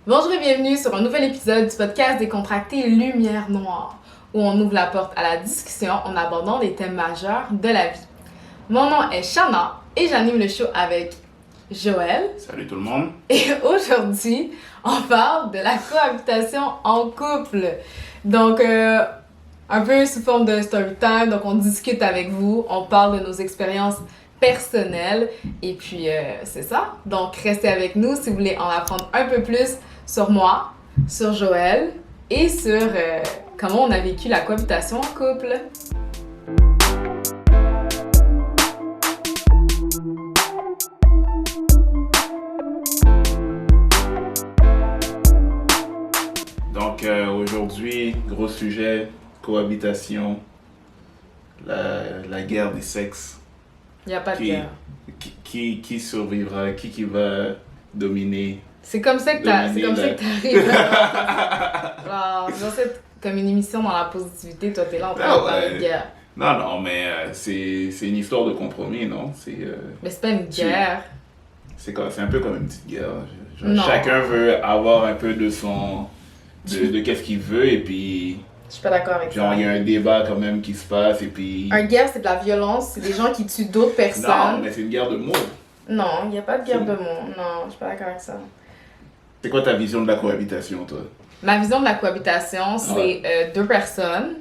Bonjour et bienvenue sur un nouvel épisode du podcast Décontracté Lumière Noire, où on ouvre la porte à la discussion en abordant des thèmes majeurs de la vie. Mon nom est Shana et j'anime le show avec Joël. Salut tout le monde. Et aujourd'hui, on parle de la cohabitation en couple. Donc, un peu sous forme de story time, donc on discute avec vous, on parle de nos expériences personnelles et puis c'est ça. Donc, restez avec nous si vous voulez en apprendre un peu plus sur moi, sur Joël et sur comment on a vécu la cohabitation en couple. Donc aujourd'hui, gros sujet, cohabitation, la guerre des sexes. Il n'y a pas de guerre. Qui survivra, qui va dominer. C'est comme ça que t'arrives. Genre, c'est comme une émission dans la positivité, toi t'es là en train de parler de guerre. Non, mais c'est une histoire de compromis, non? Mais c'est pas une guerre. C'est un peu comme une petite guerre. Non. Chacun veut avoir un peu de son... de qu'est-ce qu'il veut et puis... Je suis pas d'accord avec ça. Genre, il y a un débat quand même qui se passe et puis... Un guerre, c'est de la violence, c'est des gens qui tuent d'autres personnes. Non, mais c'est une guerre de mots. Non, il n'y a pas de guerre de mots. Non, je suis pas d'accord avec ça. C'est quoi ta vision de la cohabitation, toi? Ma vision de la cohabitation, c'est deux personnes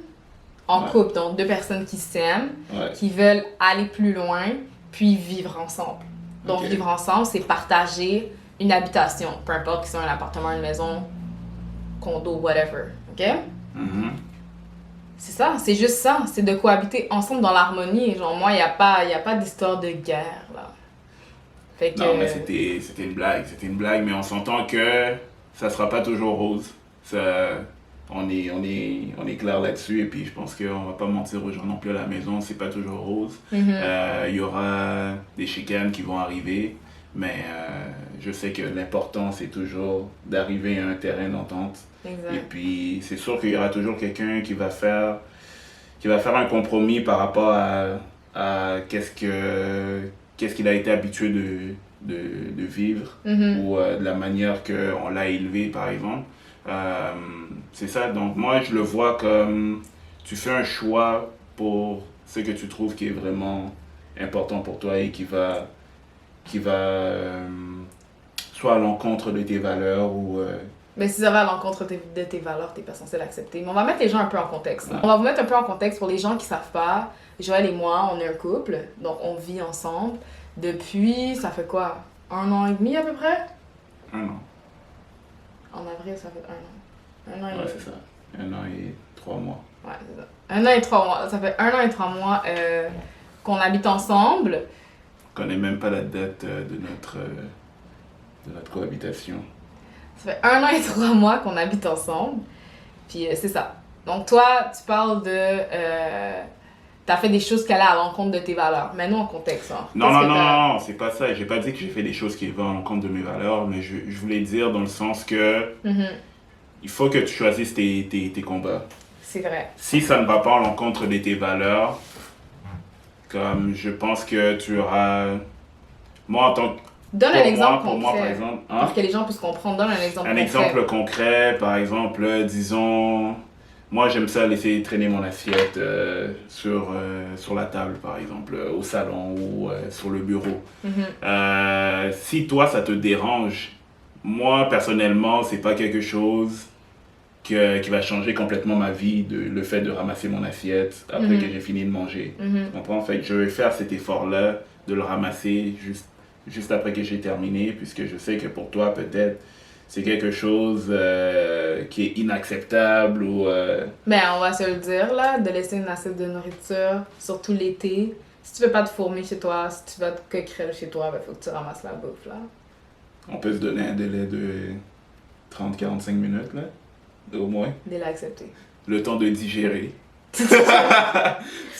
en couple, donc deux personnes qui s'aiment, qui veulent aller plus loin, puis vivre ensemble. Donc, vivre ensemble, c'est partager une habitation, peu importe que ce soit un appartement, une maison, condo, whatever. OK? Mm-hmm. C'est ça, c'est juste ça. C'est de cohabiter ensemble dans l'harmonie. Genre, moi, il n'y a pas d'histoire de guerre, là. Fait que... Non, mais c'était une blague, mais on s'entend que ça sera pas toujours rose. On est clair là-dessus, et puis je pense qu'on va pas mentir aux gens non plus à la maison, c'est pas toujours rose. Mm-hmm. Y aura des chicanes qui vont arriver, mais je sais que l'important c'est toujours d'arriver à un terrain d'entente. Exact. Et puis c'est sûr qu'il y aura toujours quelqu'un qui va faire un compromis par rapport à qu'est-ce qu'il a été habitué de vivre, Mm-hmm. ou de la manière qu'on l'a élevé, par exemple. C'est ça, donc moi je le vois comme tu fais un choix pour ce que tu trouves qui est vraiment important pour toi et qui va soit à l'encontre de tes valeurs ou... Mais si ça va à l'encontre de tes valeurs, t'es pas censé l'accepter. Mais on va mettre les gens un peu en contexte. Ouais. On va vous mettre un peu en contexte pour les gens qui savent pas. Joël et moi, on est un couple, donc on vit ensemble depuis, ça fait quoi? 1 an et demi à peu près? 1 an. En avril, ça fait 1 an. 1 an et Ouais, c'est ça. 1 an et 3 mois. Ouais, c'est ça. 1 an et 3 mois. Ça fait 1 an et 3 mois qu'on habite ensemble. On connaît même pas la date de notre cohabitation. Ça fait 1 an et 3 mois qu'on habite ensemble. Puis c'est ça. Donc toi, tu parles de... t'as fait des choses qui allaient à l'encontre de tes valeurs. Mets-nous en contexte. Hein. Non, c'est pas ça. J'ai pas dit que j'ai fait des choses qui vont à l'encontre de mes valeurs, mais je voulais dire dans le sens que Mm-hmm. il faut que tu choisisses tes combats. C'est vrai. Si ça ne va pas à l'encontre de tes valeurs, comme je pense que tu auras... Moi, en tant que... Donne un exemple pour moi, concret. par exemple... Hein? Pour que les gens puissent comprendre. Donne un exemple Un concret. exemple concret, par exemple, disons... Moi, j'aime ça laisser traîner mon assiette sur la table, par exemple, au salon ou sur le bureau. Mm-hmm. Si toi, ça te dérange, moi, personnellement, c'est pas quelque chose qui va changer complètement ma vie, le fait de ramasser mon assiette après que j'ai fini de manger. Mm-hmm. Tu comprends? Fait que je vais faire cet effort-là de le ramasser juste après que j'ai terminé, puisque je sais que pour toi, peut-être, c'est quelque chose qui est inacceptable ou... Ben, on va se le dire, là, de laisser une assiette de nourriture, surtout l'été. Si tu veux pas te fourmer chez toi, si tu veux te coquerelle chez toi, ben, faut que tu ramasses la bouffe, là. On peut se donner un délai de 30-45 minutes, là, au moins. Délai accepté. Le temps de digérer.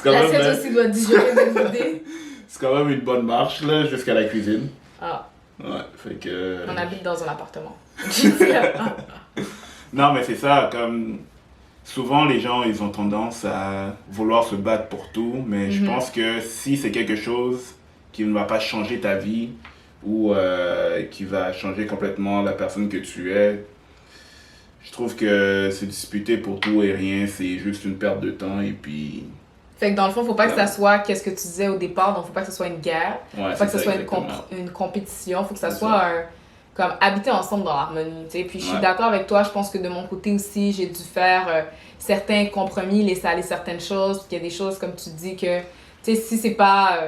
L'assiette aussi doit digérer de l'idée. C'est quand même une bonne marche, là, jusqu'à la cuisine. Ah. Ouais, fait que... On habite dans un appartement. Non, mais c'est ça, comme... Souvent, les gens, ils ont tendance à vouloir se battre pour tout, mais je pense que si c'est quelque chose qui ne va pas changer ta vie ou qui va changer complètement la personne que tu es, je trouve que se disputer pour tout et rien, c'est juste une perte de temps et puis... Fait que dans le fond, faut pas que ça soit qu'est-ce que tu disais au départ, donc faut pas que ce soit une guerre, Ouais, faut pas que c'est ce ça, soit exactement. une compétition, faut que ça C'est soit ça. comme habiter ensemble dans l'harmonie, tu sais. Puis je suis Ouais. d'accord avec toi, je pense que de mon côté aussi, j'ai dû faire certains compromis, laisser aller certaines choses, puis qu'il y a des choses, comme tu dis, que, tu sais, si c'est pas,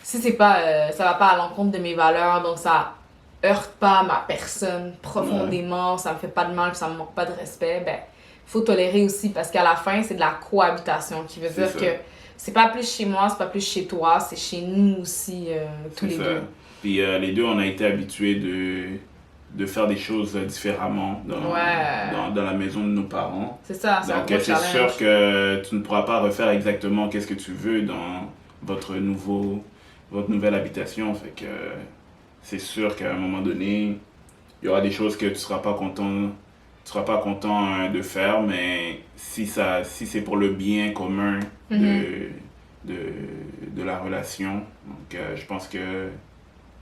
ça va pas à l'encontre de mes valeurs, donc ça heurte pas ma personne profondément, ça me fait pas de mal, puis ça me manque pas de respect, ben, faut tolérer aussi, parce qu'à la fin, c'est de la cohabitation, qui veut C'est dire ça. que c'est pas plus chez moi, c'est pas plus chez toi, c'est chez nous aussi, tous C'est les ça. deux. Puis les deux, on a été habitués de faire des choses différemment Ouais. dans la maison de nos parents. C'est ça, c'est un Donc, gros c'est challenge. sûr que tu ne pourras pas refaire exactement qu'est-ce que tu veux dans votre nouvelle habitation. Fait que c'est sûr qu'à un moment donné, il y aura des choses que tu seras pas content de faire, mais si c'est pour le bien commun Mhm. de, de la relation, donc je pense que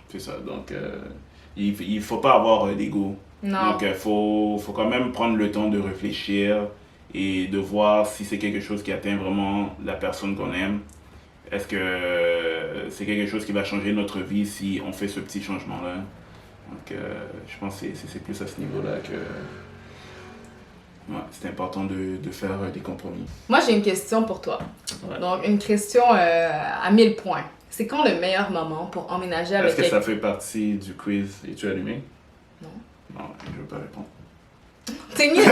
c'est ça. Donc, il faut pas avoir d'ego. Non. Donc, faut quand même prendre le temps de réfléchir et de voir si c'est quelque chose qui atteint vraiment la personne qu'on aime. Est-ce que c'est quelque chose qui va changer notre vie si on fait ce petit changement-là? Donc, je pense que c'est plus à ce niveau-là que ouais, c'est important de faire des compromis. Moi, j'ai une question pour toi. Ouais. Donc, une question à 1000 points. C'est quand le meilleur moment pour emménager avec Est-ce que quelqu'un? ça fait partie du quiz? Es-tu allumé? Non. Non, je ne veux pas répondre. T'es niaiseux!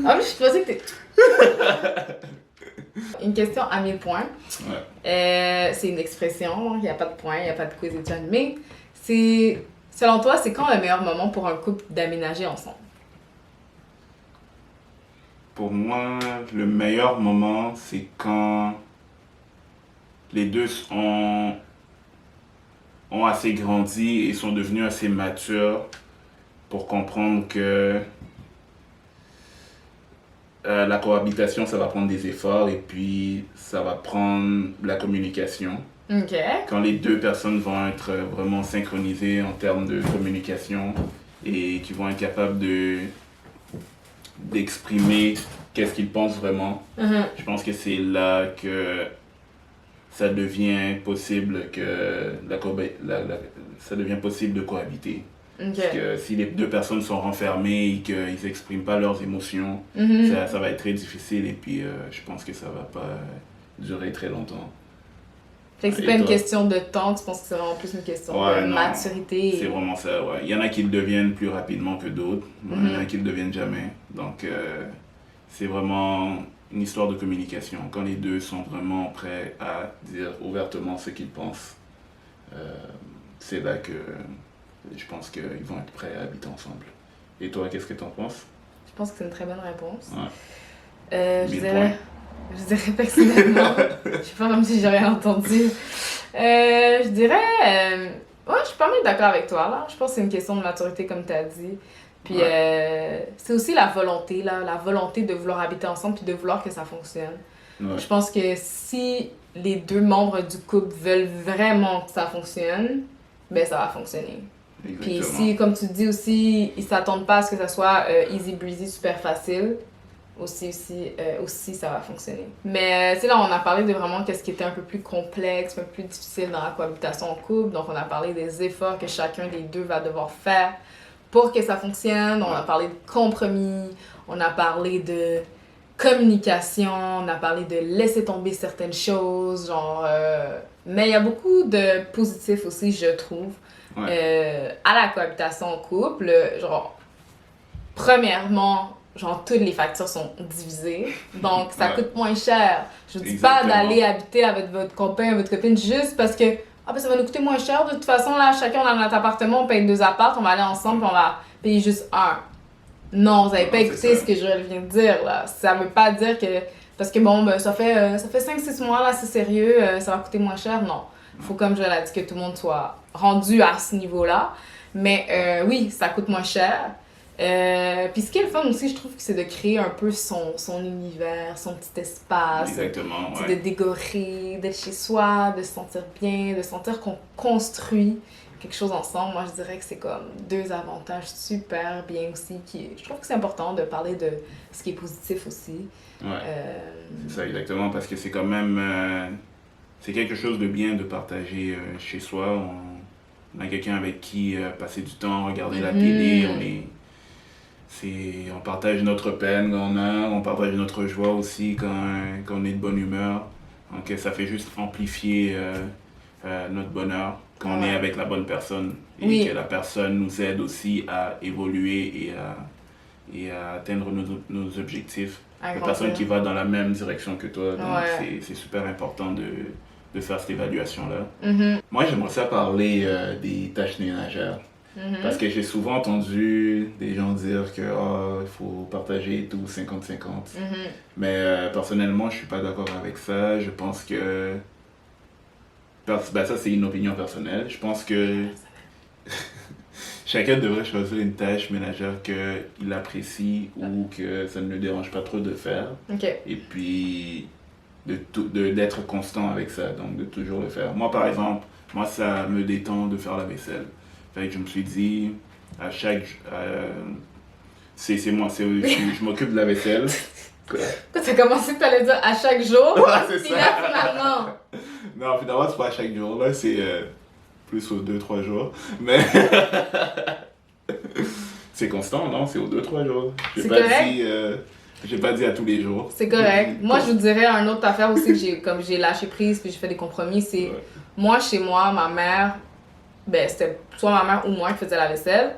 Ah oui, je pensais que t'es... Une question à 1000 points. Ouais. C'est une expression, il n'y a pas de points, il n'y a pas de quiz et tout animé. C'est... Selon toi, c'est quand le meilleur moment pour un couple d'aménager ensemble? Pour moi, le meilleur moment, c'est quand les deux ont assez grandi et sont devenus assez matures pour comprendre que la cohabitation, ça va prendre des efforts et puis ça va prendre la communication. Ok. Quand les deux personnes vont être vraiment synchronisées en termes de communication et qui vont être capables d'exprimer qu'est-ce qu'ils pensent vraiment, Mhm. je pense que c'est là que ça devient possible ça devient possible de cohabiter. Ok. Parce que si les deux personnes sont renfermées et qu'ils n'expriment pas leurs émotions, Mhm. ça va être très difficile et puis je pense que ça va pas durer très longtemps. Fait que c'est Et pas une toi? question de temps, tu penses que c'est vraiment plus une question Ouais, de non. maturité. C'est vraiment ça, ouais. Il y en a qui le deviennent plus rapidement que d'autres, il y en a Mhm. qui le deviennent jamais. Donc, c'est vraiment une histoire de communication. Quand les deux sont vraiment prêts à dire ouvertement ce qu'ils pensent, c'est là que je pense qu'ils vont être prêts à habiter ensemble. Et toi, qu'est-ce que tu en penses? Je pense que c'est une très bonne réponse. Ouais. Je 1000 dirais... Je dirais personnellement, je suis pas comme si j'ai rien entendu. Je dirais, ouais, je suis pas mal d'accord avec toi là. Je pense que c'est une question de maturité comme tu as dit. Puis c'est aussi la volonté là, la volonté de vouloir habiter ensemble puis de vouloir que ça fonctionne. Ouais. Je pense que si les deux membres du couple veulent vraiment que ça fonctionne, ben ça va fonctionner. Puis Exactement. si, comme tu dis aussi, ils s'attendent pas à ce que ça soit easy breezy, super facile, aussi ça va fonctionner. Mais tu sais là, on a parlé de vraiment qu'est-ce qui était un peu plus complexe, un peu plus difficile dans la cohabitation en couple. Donc on a parlé des efforts que chacun des deux va devoir faire pour que ça fonctionne. On a parlé de compromis, on a parlé de communication, on a parlé de laisser tomber certaines choses, genre... mais il y a beaucoup de positifs aussi, je trouve, à la cohabitation en couple. Genre, premièrement, genre, toutes les factures sont divisées, donc ça coûte moins cher. Je dis pas d'aller habiter avec votre copain, votre copine, juste parce que ah ben ça va nous coûter moins cher. De toute façon, là, chacun dans notre appartement, on paye 2 apparts, on va aller ensemble, puis on va payer juste un. Non, vous avez pas écouté ce que je viens de dire, là. Ça veut pas dire que... Parce que bon, ben, ça fait 5-6 mois, là, c'est sérieux, ça va coûter moins cher. Non. Faut, comme je l'ai dit, que tout le monde soit rendu à ce niveau-là. Mais oui, ça coûte moins cher. Puis ce qui est le fun aussi, je trouve que c'est de créer un peu son univers, son petit espace. Exactement, De décorer, d'être chez soi, de se sentir bien, de sentir qu'on construit. quelque chose ensemble, moi, je dirais que c'est comme deux avantages super bien aussi. Je trouve que c'est important de parler de ce qui est positif aussi. Ouais, c'est ça exactement, parce que c'est quand même... c'est quelque chose de bien de partager chez soi. On a quelqu'un avec qui passer du temps, regarder la télé, on partage notre peine quand on partage notre joie aussi quand on est de bonne humeur. Donc ça fait juste amplifier notre bonheur quand on est avec la bonne personne et que la personne nous aide aussi à évoluer et à atteindre nos objectifs. Une personne qui va dans la même direction que toi, donc c'est super important de faire cette évaluation-là. Moi, j'aimerais ça parler des tâches ménagères. Parce que j'ai souvent entendu des gens dire que il faut partager tout 50-50. Mais personnellement, je suis pas d'accord avec ça. Je pense que... ça, c'est une opinion personnelle. Je pense que chacun devrait choisir une tâche ménagère qu'il apprécie ou que ça ne le dérange pas trop de faire. Et puis, d'être constant avec ça, donc de toujours le faire. Moi, par exemple, ça me détend de faire la vaisselle. Fait que je me suis dit, à chaque... c'est moi, je m'occupe de la vaisselle. Quoi? T'as commencé que t'allais dire à chaque jour? C'est ça. Là, finalement... Non, finalement, c'est pas à chaque jour, là, c'est plus aux 2-3 jours. Mais... c'est constant, non? C'est aux 2-3 jours. J'ai pas dit à tous les jours. C'est correct. Moi, je vous dirais une autre affaire aussi que j'ai lâché prise puis j'ai fait des compromis, c'est... Moi, chez moi, ma mère... c'était soit ma mère ou moi qui faisait la vaisselle.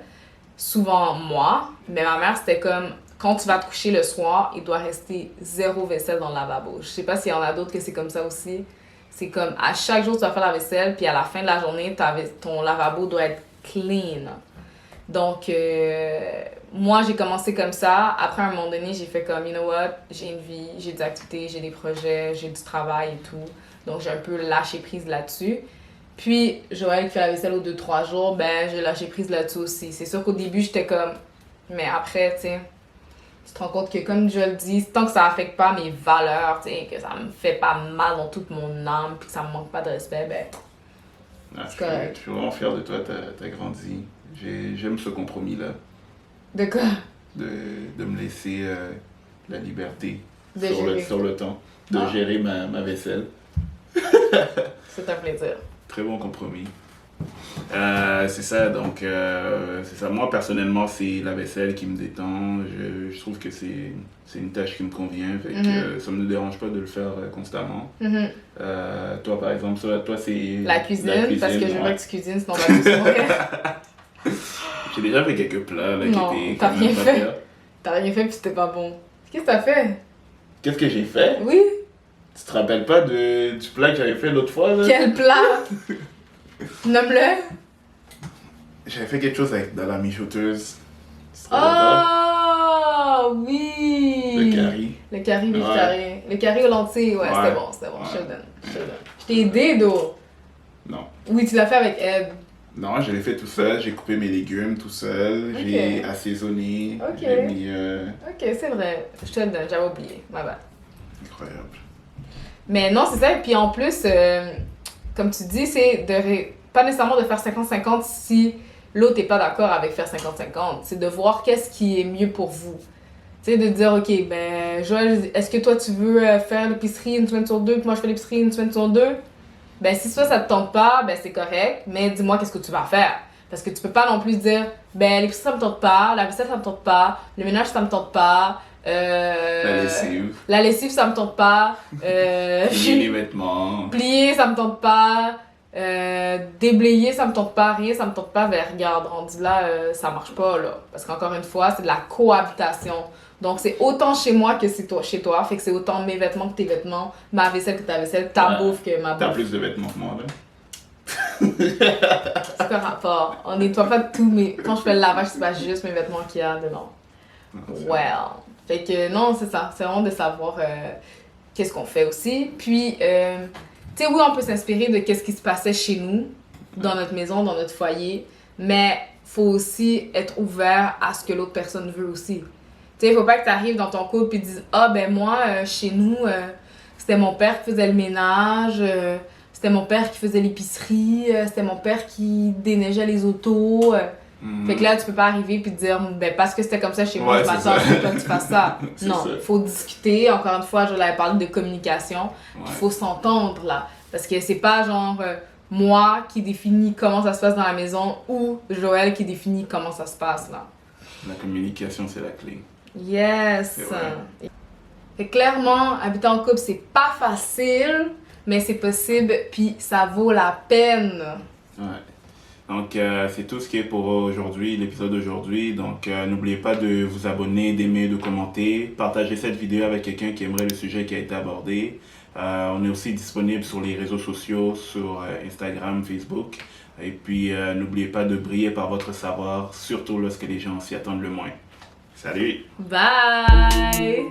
Souvent moi. Mais ma mère, c'était comme, quand tu vas te coucher le soir, il doit rester 0 vaisselle dans le lavabo. Je sais pas s'il y en a d'autres que c'est comme ça aussi. C'est comme, à chaque jour, tu vas faire la vaisselle, puis à la fin de la journée, ton lavabo doit être clean. Donc, moi, j'ai commencé comme ça. Après, à un moment donné, j'ai fait comme, you know what, j'ai une vie, j'ai des activités, j'ai des projets, j'ai du travail et tout. Donc, j'ai un peu lâché prise là-dessus. Puis, Joël qui fait la vaisselle aux 2-3 jours, j'ai lâché prise là-dessus aussi. C'est sûr qu'au début, j'étais comme... Mais après, tu sais, tu te rends compte que, comme je le dis, tant que ça affecte pas mes valeurs, tu sais, que ça me fait pas mal dans toute mon âme, puis que ça me manque pas de respect, c'est correct. Je suis vraiment fier de toi, t'as grandi. J'aime ce compromis-là. De quoi? De me laisser la liberté sur le temps, de gérer ma vaisselle. C'est un plaisir. Très bon compromis. C'est ça, donc c'est ça. Moi, personnellement, c'est la vaisselle qui me détend. Je trouve que c'est une tâche qui me convient. Fait que, ça ne me dérange pas de le faire constamment. Toi, par exemple, toi, c'est... La cuisine, parce que je veux pas que tu cuisines, sinon on va tous mourir. J'ai déjà fait quelques plats là, non, qui étaient t'as rien fait. Pire. T'as rien fait puis c'était pas bon. Qu'est-ce que t'as fait? Qu'est-ce que j'ai fait? Oui. Tu te rappelles pas du plat que j'avais fait l'autre fois, là? Quel plat? Nomme-le. J'avais fait quelque chose dans la mijoteuse. Oh, oui! Le curry. Le curry végétarien. Le curry aux lentilles, c'était bon. Je te le donne. Je t'ai aidé, Do. Non. Oui, tu l'as fait avec Ed. Non, je l'ai fait tout seul. J'ai coupé mes légumes tout seul. Okay. J'ai assaisonné. Okay. J'ai mis... Ok, c'est vrai. Je te le donne, j'avais oublié. Ma bad. Incroyable. Mais non, c'est ça. Puis en plus, comme tu dis, c'est pas nécessairement de faire 50-50 si l'autre n'est pas d'accord avec faire 50-50. C'est de voir qu'est-ce qui est mieux pour vous. Tu sais, de dire, OK, Joël, est-ce que toi, tu veux faire l'épicerie une semaine sur 2, puis moi, je fais l'épicerie une semaine sur 2? Si ça te tente pas, c'est correct, mais dis-moi qu'est-ce que tu vas faire. Parce que tu peux pas non plus dire, l'épicerie, ça me tente pas, la vaisselle, ça me tente pas, le ménage, ça me tente pas, la lessive, ça me tente pas, plier les vêtements, plier, ça me tente pas, déblayer, ça me tente pas, rien, ça me tente pas, regarde, rendu là, ça marche pas, là. Parce qu'encore une fois, c'est de la cohabitation. Donc, c'est autant chez moi que chez toi. Fait que c'est autant mes vêtements que tes vêtements, ma vaisselle que ta vaisselle, ta bouffe que ma bouffe. T'as plus de vêtements que moi, là. C'est quoi rapport? On nettoie pas tous mes... Quand je fais le lavage, c'est pas juste mes vêtements qu'il y a dedans. Fait que non, c'est ça. C'est vraiment de savoir qu'est-ce qu'on fait aussi. Puis, tu sais, oui, on peut s'inspirer de qu'est-ce qui se passait chez nous, dans notre maison, dans notre foyer. Mais faut aussi être ouvert à ce que l'autre personne veut aussi. Tu sais, faut pas que tu arrives dans ton couple et dises « Ah, moi, chez nous, c'était mon père qui faisait le ménage, c'était mon père qui faisait l'épicerie, c'était mon père qui déneigeait les autos. Fait que là, tu peux pas arriver puis te dire, ben parce que c'était comme ça chez moi, Ouais, je m'attends à ce que toi tu fasses ça. C'est Non, ça. il faut discuter. Encore une fois, je l'avais parlé de communication. Il Ouais. faut s'entendre là. Parce que c'est pas genre moi qui définis comment ça se passe dans la maison ou Joël qui définit comment ça se passe là. La communication, c'est la clé. Yes! C'est vrai. Fait que clairement, habiter en couple, c'est pas facile, mais c'est possible, puis ça vaut la peine. Ouais. Donc, c'est tout ce qui est pour aujourd'hui, l'épisode d'aujourd'hui. Donc, n'oubliez pas de vous abonner, d'aimer, de commenter. Partagez cette vidéo avec quelqu'un qui aimerait le sujet qui a été abordé. On est aussi disponible sur les réseaux sociaux, sur Instagram, Facebook. Et puis, n'oubliez pas de briller par votre savoir, surtout lorsque les gens s'y attendent le moins. Salut! Bye!